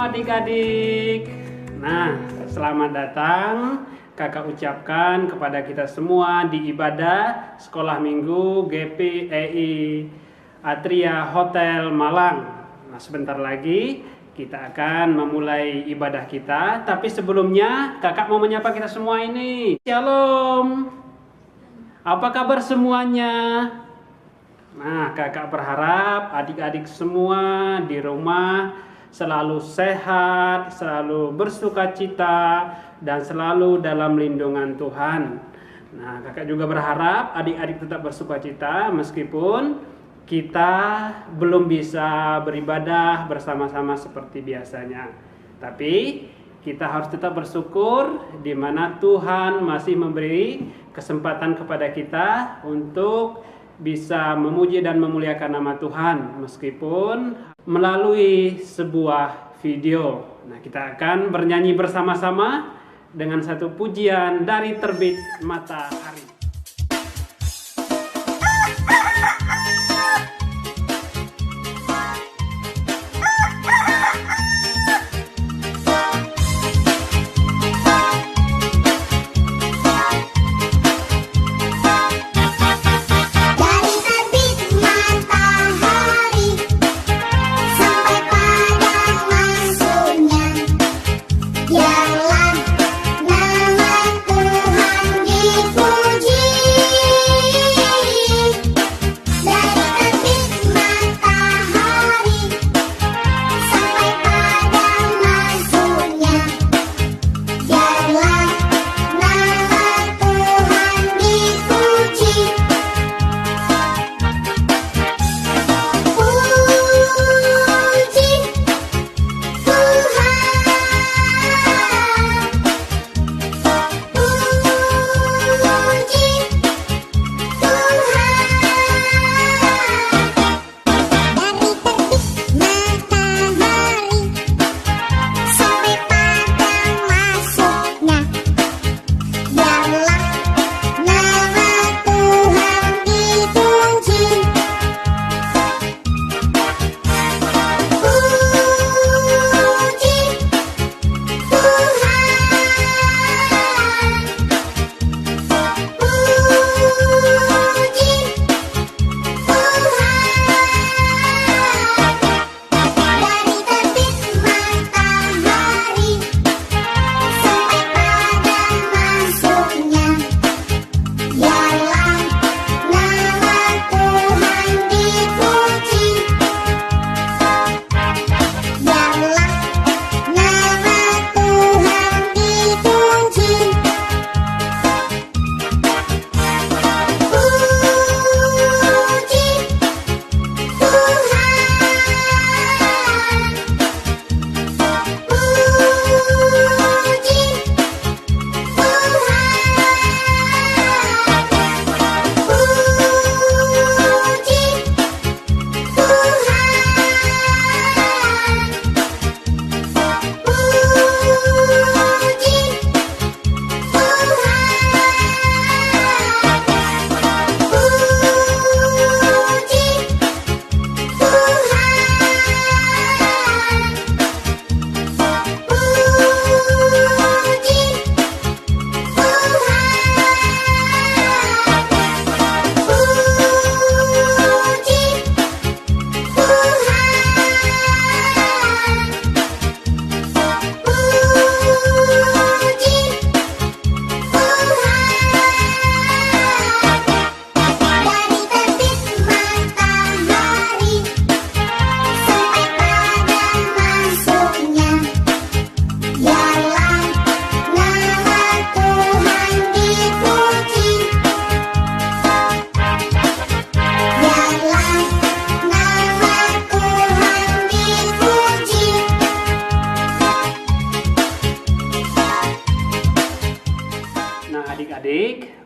adik-adik. Nah, selamat datang kakak ucapkan kepada kita semua di ibadah Sekolah Minggu GPEI Atria Hotel Malang. Nah, sebentar lagi kita akan memulai ibadah kita. Tapi sebelumnya kakak mau menyapa kita semua ini. Shalom. Apa kabar semuanya? Nah, kakak berharap adik-adik semua di rumah selalu sehat, selalu bersukacita, dan selalu dalam lindungan Tuhan. Nah, kakak juga berharap adik-adik tetap bersukacita meskipun kita belum bisa beribadah bersama-sama seperti biasanya. Tapi kita harus tetap bersyukur di mana Tuhan masih memberi kesempatan kepada kita untuk bisa memuji dan memuliakan nama Tuhan meskipun melalui sebuah video. Nah, kita akan bernyanyi bersama-sama dengan satu pujian dari Terbit Matahari.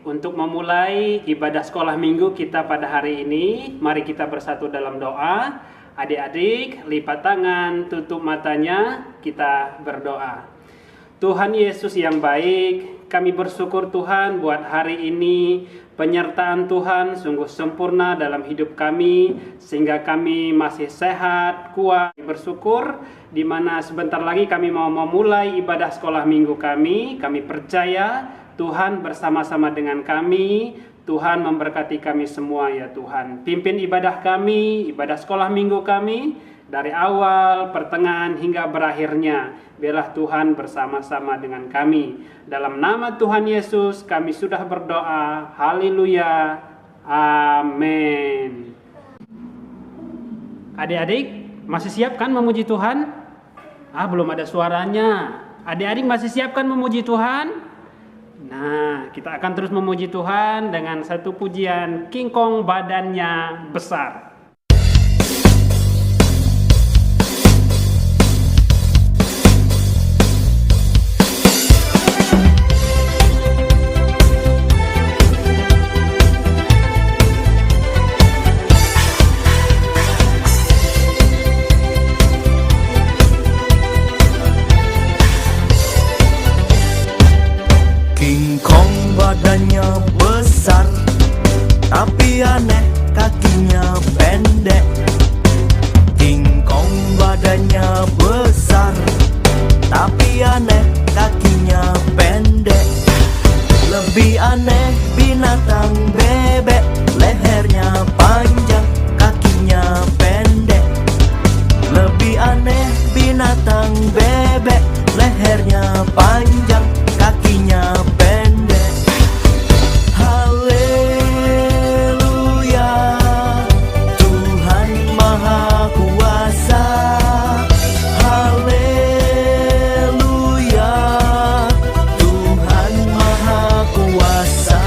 Untuk memulai ibadah sekolah minggu kita pada hari ini, mari kita bersatu dalam doa. Adik-adik, lipat tangan, tutup matanya, kita berdoa. Tuhan Yesus yang baik, kami bersyukur Tuhan buat hari ini. Penyertaan Tuhan sungguh sempurna dalam hidup kami, sehingga kami masih sehat, kuat. Bersyukur di mana sebentar lagi kami mau memulai ibadah sekolah minggu kami. Kami percaya Tuhan bersama-sama dengan kami. Tuhan memberkati kami semua ya Tuhan. Pimpin ibadah kami, ibadah sekolah minggu kami, dari awal, pertengahan, hingga berakhirnya. Biarlah Tuhan bersama-sama dengan kami. Dalam nama Tuhan Yesus kami sudah berdoa. Haleluya. Amin. Adik-adik, masih siap kan memuji Tuhan? Belum ada suaranya. Adik-adik masih siap kan memuji Tuhan? Nah, kita akan terus memuji Tuhan dengan satu pujian King Kong badannya besar. King Kong badannya besar, tapi aneh kakinya pendek. King Kong badannya besar, tapi aneh kakinya pendek. Lebih aneh binatang bebek, lehernya panjang, kakinya pendek. Lebih aneh binatang bebek, lehernya panjang, kakinya pendek. Haleluya, Tuhan Maha Kuasa. Haleluya, Tuhan Maha Kuasa.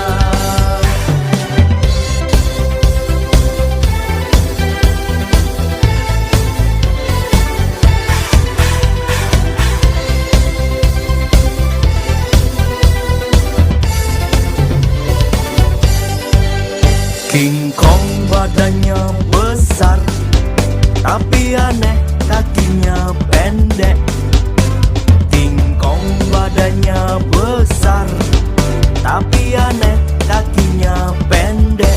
King Kong badannya besar, tapi aneh kakinya pendek. King Kong badannya besar, tapi aneh kakinya pendek.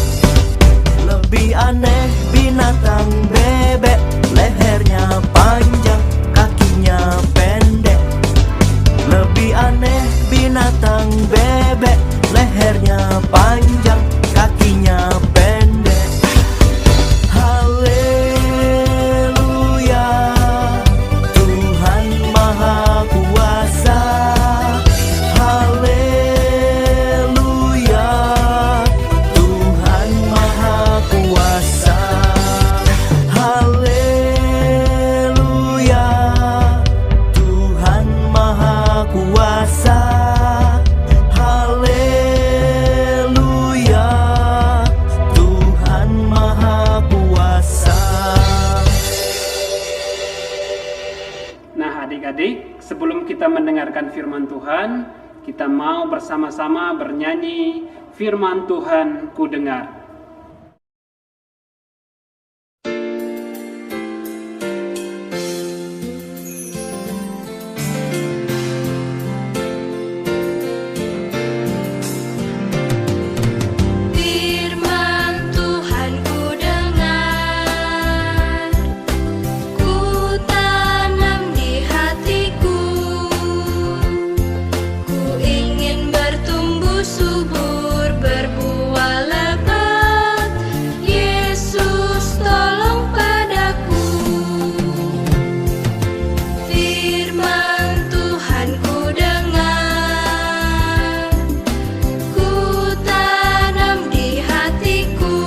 Lebih aneh binatang bebek, lehernya panjang, kakinya pendek. Lebih aneh binatang bebek, lehernya panjang, kakinya pendek. Haleluya, Tuhan Maha Kuasa. Haleluya, Tuhan Maha Kuasa. Haleluya, Tuhan Maha Kuasa. Haleluya, Tuhan Maha Kuasa. Nah adik-adik, sebelum kita mendengarkan firman Tuhan, kita mau bersama-sama bernyanyi firman Tuhan ku dengar. Firman Tuhan ku dengar, ku tanam di hatiku, ku ingin bertumbuh subur, berbuah lebat. Yesus tolong padaku. Firman Tuhan ku dengar, ku tanam di hatiku,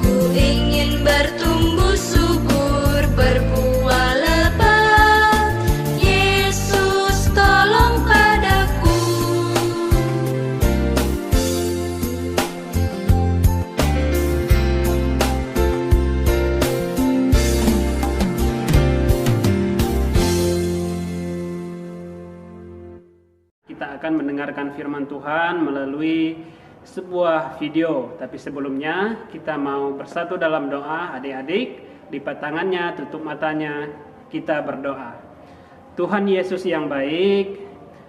ku ingin bertumbuh subur, berbuah lebat. Yesus tolong padaku. Kita akan mendengarkan firman Tuhan melalui sebuah video. Tapi sebelumnya kita mau bersatu dalam doa. Adik-adik, lipat tangannya, tutup matanya, kita berdoa. Tuhan Yesus yang baik,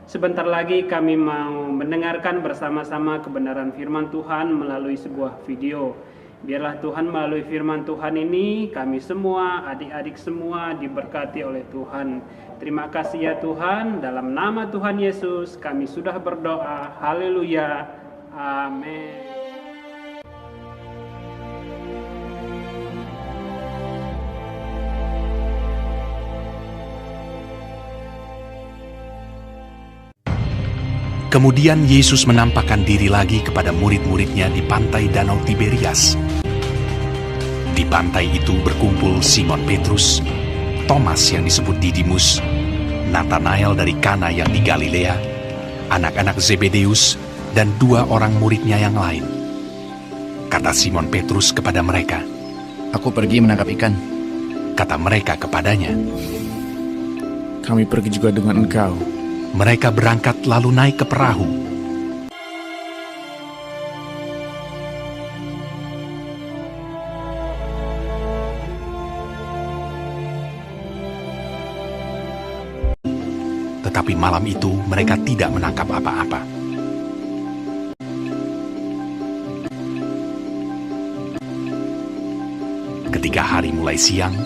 sebentar lagi kami mau mendengarkan bersama-sama kebenaran firman Tuhan melalui sebuah video. Biarlah Tuhan melalui firman Tuhan ini, kami semua, adik-adik semua diberkati oleh Tuhan. Terima kasih ya Tuhan, dalam nama Tuhan Yesus kami sudah berdoa. Haleluya. Amin. Kemudian Yesus menampakkan diri lagi kepada murid-muridnya di pantai Danau Tiberias. Di pantai itu berkumpul Simon Petrus, Thomas yang disebut Didimus, Nathanael dari Kana yang di Galilea, anak-anak Zebedeus, dan 2 orang muridnya yang lain. Kata Simon Petrus kepada mereka, "Aku pergi menangkap ikan." Kata mereka kepadanya, "Kami pergi juga dengan engkau." mereka berangkat lalu naik ke perahu. Tetapi malam itu mereka tidak menangkap apa-apa. Ketika hari mulai siang,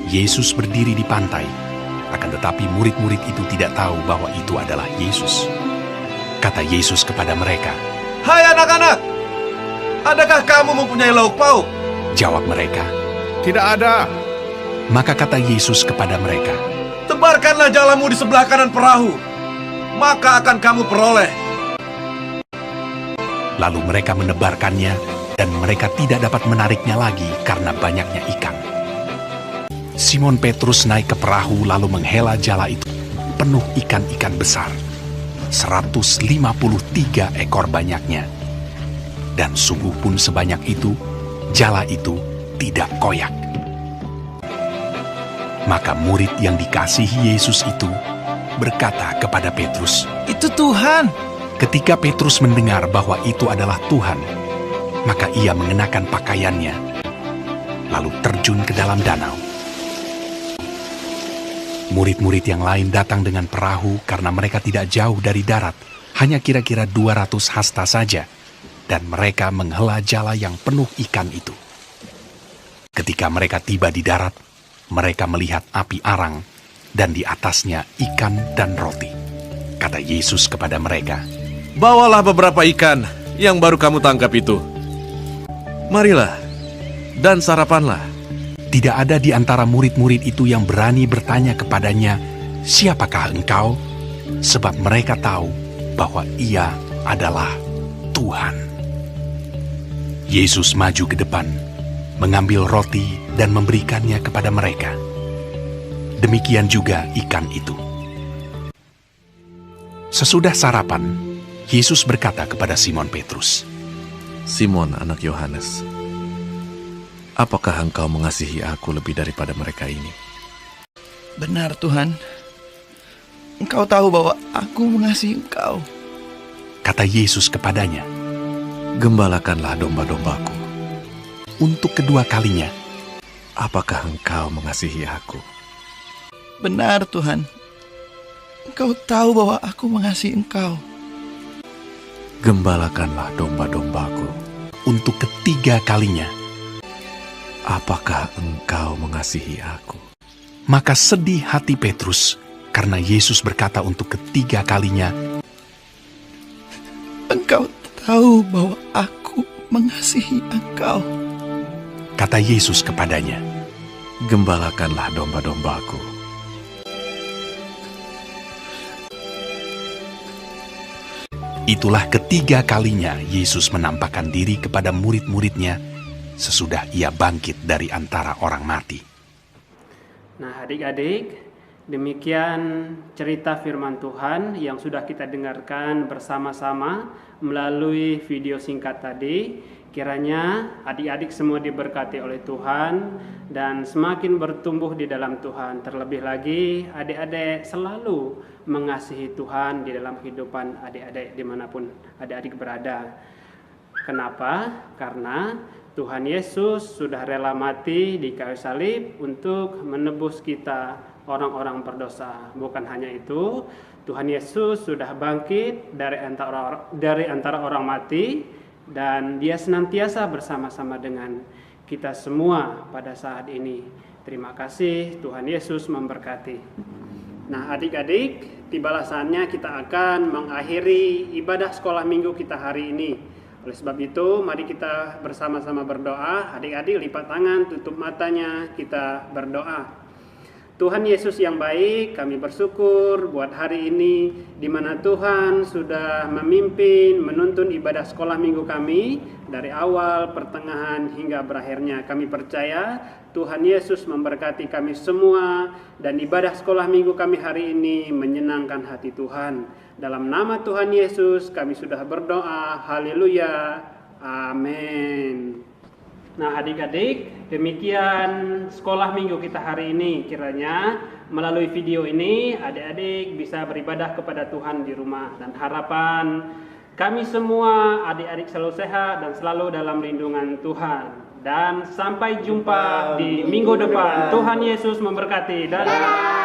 Yesus berdiri di pantai. Akan tetapi murid-murid itu tidak tahu bahwa itu adalah Yesus. Kata Yesus kepada mereka, "Hai anak-anak, adakah kamu mempunyai lauk pauk?" Jawab mereka. "Tidak ada." Maka kata Yesus kepada mereka, "Tebarkanlah jalamu di sebelah kanan perahu, maka akan kamu peroleh." Lalu mereka menebarkannya, dan mereka tidak dapat menariknya lagi karena banyaknya ikan. Simon Petrus naik ke perahu lalu menghela jala itu, penuh ikan-ikan besar, 153 ekor banyaknya. Dan sungguh pun sebanyak itu, jala itu tidak koyak. Maka murid yang dikasihi Yesus itu berkata kepada Petrus, "Itu Tuhan." Ketika Petrus mendengar bahwa itu adalah Tuhan, maka ia mengenakan pakaiannya, lalu terjun ke dalam danau. Murid-murid yang lain datang dengan perahu karena mereka tidak jauh dari darat, hanya kira-kira 200 hasta saja, dan mereka menghela jala yang penuh ikan itu. Ketika mereka tiba di darat, mereka melihat api arang, dan di atasnya ikan dan roti. Kata Yesus kepada mereka, "Bawalah beberapa ikan yang baru kamu tangkap itu. Marilah, dan sarapanlah." Tidak ada di antara murid-murid itu yang berani bertanya kepadanya, "Siapakah engkau?" Sebab mereka tahu bahwa ia adalah Tuhan. Yesus maju ke depan, mengambil roti dan memberikannya kepada mereka. Demikian juga ikan itu. Sesudah sarapan, Yesus berkata kepada Simon Petrus, "Simon anak Yohanes, apakah engkau mengasihi aku lebih daripada mereka ini?" "Benar Tuhan, Engkau tahu bahwa aku mengasihi Engkau." Kata Yesus kepadanya, "Gembalakanlah domba-dombaku." untuk kedua kalinya, Apakah engkau mengasihi aku? "Benar Tuhan, Engkau tahu bahwa aku mengasihi Engkau." Gembalakanlah domba-dombaku. untuk ketiga kalinya. Apakah engkau mengasihi aku? Maka sedih hati Petrus karena Yesus berkata untuk ketiga kalinya, "Engkau tahu bahwa aku mengasihi Engkau." Kata Yesus kepadanya, Gembalakanlah domba-dombaku. Itulah ketiga kalinya Yesus menampakkan diri kepada murid-muridnya sesudah ia bangkit dari antara orang mati. Nah, adik-adik, demikian cerita firman Tuhan yang sudah kita dengarkan bersama-sama melalui video singkat tadi. Kiranya adik-adik semua diberkati oleh Tuhan dan semakin bertumbuh di dalam Tuhan. Terlebih lagi, adik-adik selalu mengasihi Tuhan di dalam kehidupan adik-adik dimanapun adik-adik berada. Kenapa? Karena Tuhan Yesus sudah rela mati di kayu salib untuk menebus kita, orang-orang berdosa. Bukan hanya itu, Tuhan Yesus sudah bangkit dari antara orang mati, dan Dia senantiasa bersama-sama dengan kita semua pada saat ini. Terima kasih, Tuhan Yesus memberkati. Nah, adik-adik, tibalah saatnya kita akan mengakhiri ibadah sekolah minggu kita hari ini. Oleh sebab itu, mari kita bersama-sama berdoa. Adik-adik lipat tangan, tutup matanya, kita berdoa. Tuhan Yesus yang baik, kami bersyukur buat hari ini di mana Tuhan sudah memimpin, menuntun ibadah sekolah minggu kami dari awal, pertengahan hingga berakhirnya. Kami percaya Tuhan Yesus memberkati kami semua dan ibadah sekolah minggu kami hari ini menyenangkan hati Tuhan. Dalam nama Tuhan Yesus kami sudah berdoa. Haleluya. Amin. Nah, adik-adik, demikian sekolah minggu kita hari ini. Kiranya melalui video ini adik-adik bisa beribadah kepada Tuhan di rumah, dan harapan kami semua adik-adik selalu sehat dan selalu dalam lindungan Tuhan. Dan sampai jumpa di minggu depan. Tuhan Yesus memberkati. Dadah.